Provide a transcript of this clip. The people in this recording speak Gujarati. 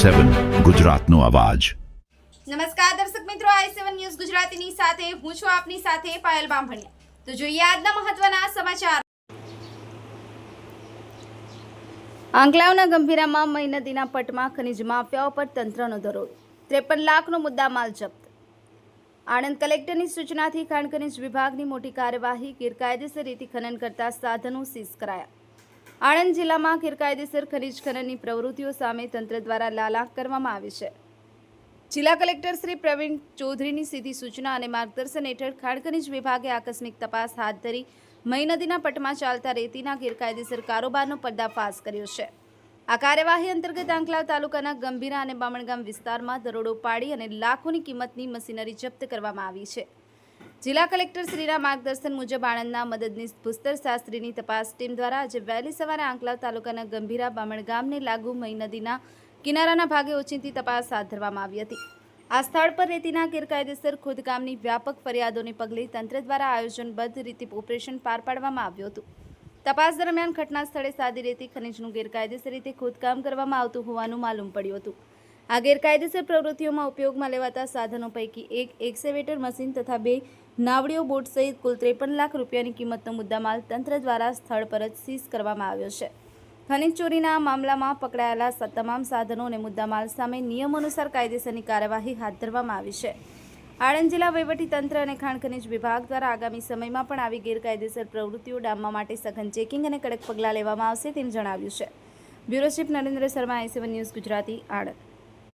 i7 ગુજરાતનો અવાજ। નમસ્કાર દર્શક મિત્રો, i7 ન્યૂઝ ગુજરાતીની સાથે હું છું આપની સાથે પાયલ બામભણિયા। તો જોઈએ આજના મહત્વના સમાચાર। આંકલાવના ગંભીરામાં મહી નદીના પટમાં ખનીજ માફિયાઓ પર તંત્રનો દરોડો, 53 લાખનો મુદ્દામાલ જપ્ત। આણંદ કલેક્ટરની સૂચનાથી ખાણ ખનીજ વિભાગની મોટી કાર્યવાહી, ગેરકાયદેસર રીતે ખનન કરતા સાધનો સીઝ કરાયા। આણંદ જિલ્લામાં ગેરકાયદેસર ખનીજ ખનનની પ્રવૃત્તિઓ સામે તંત્ર દ્વારા લાલાક કરવામાં આવી છે। જિલ્લા કલેક્ટર શ્રી પ્રવીણ ચૌધરીની સીધી સૂચના અને માર્ગદર્શન હેઠળ ખાણ ખનીજ વિભાગે આકસ્મિક તપાસ હાથ ધરી મહી નદીના પટમાં ચાલતા રેતીના ગેરકાયદેસર કારોબારનો પર્દાફાશ કર્યો છે। આ કાર્યવાહી અંતર્ગત આંકલાવ તાલુકાના ગંભીરા અને બામણગામ વિસ્તારમાં દરોડો પાડી અને લાખોની કિંમતની મશીનરી જપ્ત કરવામાં આવી છે। જિલ્લા કલેક્ટર શ્રીના માર્ગદર્શન મુજબ આણંદના મદદનીશ ભૂસ્તર શાસ્ત્રીની તપાસ ટીમ દ્વારા આજે વહેલી સવારે આંકલાવ તાલુકાના ગંભીરા બામણગામને લાગુ મહી નદીના કિનારાના ભાગે ઓચિંતી તપાસ હાથ ધરવામાં આવી હતી। આ સ્થળ પર રેતીના ગેરકાયદેસર ખોદકામની વ્યાપક ફરિયાદોને પગલે તંત્ર દ્વારા આયોજનબદ્ધ રીતે ઓપરેશન પાર પાડવામાં આવ્યું હતું। તપાસ દરમિયાન ઘટના સ્થળે સાદી રેતી ખનીજનું ગેરકાયદેસર રીતે ખોદકામ કરવામાં આવતું હોવાનું માલુમ પડ્યું હતું। આ ગેરકાયદેસર પ્રવૃત્તિઓમાં ઉપયોગમાં લેવાતા સાધનો પૈકી એક એક્સેવેટર મશીન તથા 2 નાવડીઓ બોટ સહિત કુલ 53 લાખ રૂપિયાની કિંમતનો મુદ્દામાલ તંત્ર દ્વારા સ્થળ પર જ સીઝ કરવામાં આવ્યો છે। ખનીજ ચોરીના મામલામાં પકડાયેલા તમામ સાધનો અને મુદ્દામાલ સામે નિયમ અનુસાર કાયદેસરની કાર્યવાહી હાથ ધરવામાં આવી છે। આણંદ જિલ્લા વહીવટીતંત્ર અને ખાણ ખનીજ વિભાગ દ્વારા આગામી સમયમાં પણ આવી ગેરકાયદેસર પ્રવૃત્તિઓ ડામવા માટે સઘન ચેકિંગ અને કડક પગલાં લેવામાં આવશે તેમ જણાવ્યું છે। Bureau chief Narendra Sharma, i7 news Gujarati, Anand.